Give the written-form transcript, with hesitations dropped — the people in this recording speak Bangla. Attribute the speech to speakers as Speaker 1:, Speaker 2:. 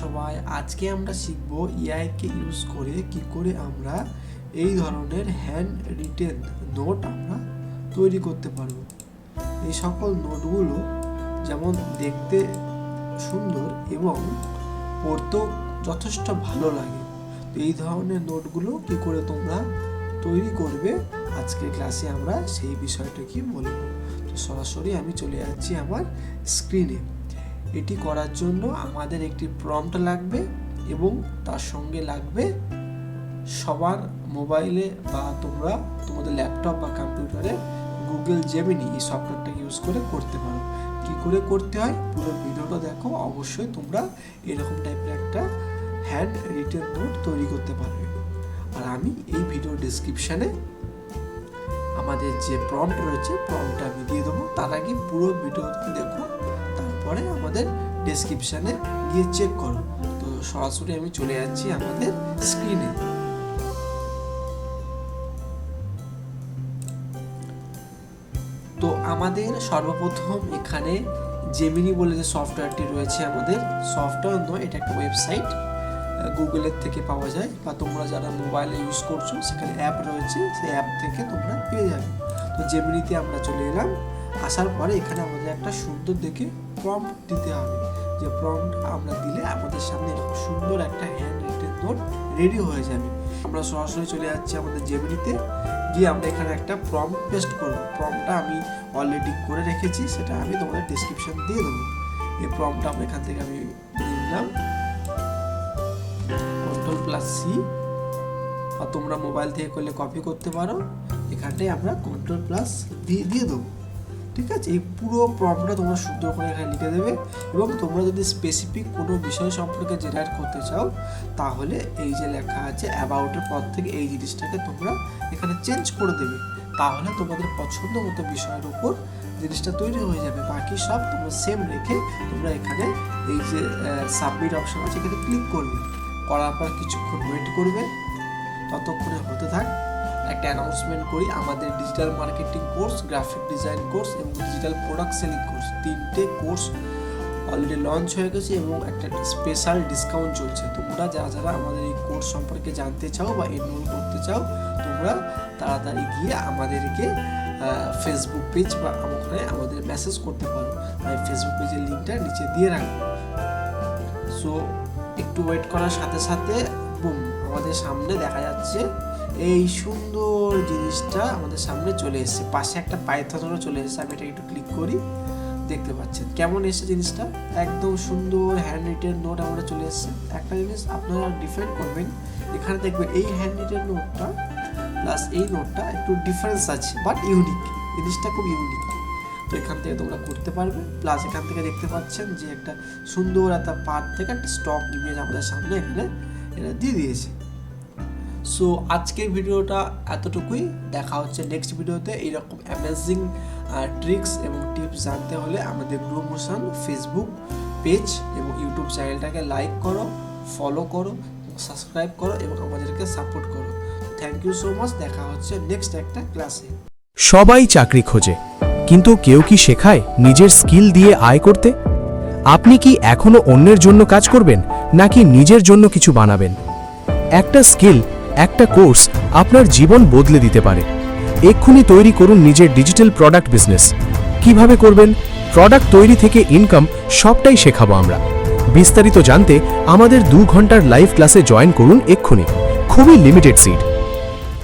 Speaker 1: সবাই, আজকে আমরা শিখব এআই কে ইউজ করে কি করে আমরা এই ধরনের হ্যান্ড রিটেন নোট আমরা তৈরি করতে পারবো। এই সকল নোটগুলো যেমন দেখতে সুন্দর এবং পড়তেও যথেষ্ট ভালো লাগে। তো এই ধরনের নোটগুলো কি করে তোমরা তৈরি করবে, আজকের ক্লাসে আমরা সেই বিষয়টা কি বলবো। তো সরাসরি আমি চলে যাচ্ছি আমার স্ক্রিনে। এটি করার জন্য আমাদের একটি প্রম্পট লাগবে এবং তার সঙ্গে লাগবে সবার মোবাইলে বা তোমরা তোমাদের ল্যাপটপ বা কম্পিউটারে গুগল জেমিনি এই সফটওয়্যারটা ইউজ করে করতে পারো। কি করে করতে হয় পুরো ভিডিওটা দেখো, অবশ্যই তোমরা এরকম টাইপের একটা হ্যান্ড রিটেন নোট তৈরি করতে পারবে। আর আমি এই ভিডিও ডেসক্রিপশানে আমাদের যে প্রম্পট রয়েছে প্রম্পটটা আমি দিয়ে দেবো। তার আগে পুরো ভিডিওটা দেখো, তারপরে আমাদের ডেসক্রিপশানে গিয়ে চেক করো। তো সরাসরি আমি চলে যাচ্ছি আমাদের স্ক্রিনে। তো আমাদের সর্বপ্রথম এখানে জেমিনি বলে যে সফটওয়্যারটি রয়েছে, আমাদের সফটওয়্যার নয়, এটা একটা ওয়েবসাইট, গুগলের থেকে পাওয়া যায় বা তোমরা যারা মোবাইলে ইউজ করছো সেখানে অ্যাপ রয়েছে, সেই অ্যাপ থেকে তোমরা পেয়ে যাবে। তো জেমিনিতে আমরা চলে এলাম। আসার পরে এখানে আমাদের একটা সুন্দর দেখে প্রম্পট দিতে হবে। যে প্রম্পট আমরা দিলে আমাদের সামনে এরকম সুন্দর একটা হ্যান্ড রিটেন নোট রেডি হয়ে যাবে। আমরা সরাসরি চলে যাচ্ছি আমাদের জেমিনিতে, গিয়ে আমরা এখানে একটা প্রম্পট পেস্ট করব। প্রম্পটটা আমি অলরেডি করে রেখেছি, সেটা আমি তোমাদের ডেসক্রিপশন দিয়ে দেবো। এই প্রম্পটটা আমরা এখান থেকে আমি নিয়ে নিলাম, Ctrl+C, আর তোমরা মোবাইল থেকে করলে কপি করতে পারো। এখানটায় আমরা Ctrl+V দিয়ে দেবো। ঠিক আছে, এই পুরো প্রম্পটটা তোমরা সুন্দর করে এখানে লিখে দেবে। এবং তোমরা যদি স্পেসিফিক কোনো বিষয় সম্পর্কে জেনারেট করতে চাও, তাহলে এই যে লেখা আছে অ্যাবাউটের পর থেকে এই জিনিসটাকে তোমরা এখানে চেঞ্জ করে দেবে। তাহলে তোমাদের পছন্দ মতো বিষয়ের উপর জিনিসটা তৈরি হয়ে যাবে। বাকি সব তোমরা সেম রেখে তোমরা এখানে এই যে সাবমিট অপশন আছে এখানে ক্লিক করবে। করার পর কিছুক্ষণ ওয়েট করবে, ততক্ষণে হতে থাক। একটা অ্যানাউন্সমেন্ট করি, আমাদের digital marketing course, graphic design course এবং ডিজিটাল প্রোডাক্ট সেলিং কোর্স, 3টে কোর্স অলরেডি লঞ্চ হয়ে গেছে এবং একটা স্পেশাল ডিসকাউন্ট চলছে। তোমরা যারা যারা আমাদের এই কোর্স সম্পর্কে জানতে চাও বা এনরোল করতে চাও, তোমরা তাড়াতাড়ি গিয়ে আমাদেরকে ফেসবুক পেজ বা ওখানে আমাদের মেসেজ করতে পারো। আমি ফেসবুক পেজের লিঙ্কটা নিচে দিয়ে রাখবো। সো একটু ওয়েট করার সাথে সাথে বুম, আমাদের সামনে দেখা যাচ্ছে এই সুন্দর জিনিসটা আমাদের সামনে চলে এসেছে। পাশে একটা পাইথনও চলে এসেছে, আমি এটা একটু ক্লিক করি, দেখতে পাচ্ছেন কেমন এসেছে জিনিসটা। একদম সুন্দর হ্যান্ড রিটেন নোট আমাদের চলে এসেছে। একটা জিনিস আপনারা ডিফারেন্ট করবেন, এখানে দেখবেন এই হ্যান্ড রিটেন নোটটা প্লাস এই নোটটা একটু ডিফারেন্স আছে, বাট ইউনিক, জিনিসটা খুব ইউনিক। তো এখান থেকে তোমরা করতে পারবে। প্লাস এখান থেকে দেখতে পাচ্ছেন যে একটা সুন্দর একটা পার্ট থেকে একটা স্টক ইমেজ আমাদের সামনে এখানে এটা দিয়ে দিয়েছে। সো আজকের ভিডিওটা এতটুকুই, দেখা হচ্ছে নেক্সট ভিডিওতে। এইরকম অ্যামেজিং ট্রিক্স এবং টিপস জানতে হলে আমাদের গ্রো মোশন ফেসবুক পেজ এবং ইউটিউব চ্যানেলটাকে লাইক করো, ফলো করো, সাবস্ক্রাইব করো এবং আমাদেরকে সাপোর্ট করো। থ্যাংক ইউ সো মাচ, দেখা হচ্ছে নেক্সট একটা ক্লাসে।
Speaker 2: সবাই চাকরি খোঁজে, কিন্তু কেউ কি শেখায় নিজের স্কিল দিয়ে আয় করতে? আপনি কি এখনো অন্যের জন্য কাজ করবেন নাকি নিজের জন্য কিছু বানাবেন? একটা স্কিল, একটা কোর্স আপনার জীবন বদলে দিতে পারে। এক্ষুনি তৈরি করুন নিজের ডিজিটাল প্রোডাক্ট বিজনেস। কিভাবে করবেন, প্রোডাক্ট তৈরি থেকে ইনকাম, সবটাই শেখাবো আমরা। বিস্তারিত জানতে আমাদের 2 ঘন্টার লাইভ ক্লাসে জয়েন করুন এক্ষুনি। খুবই লিমিটেড সিট।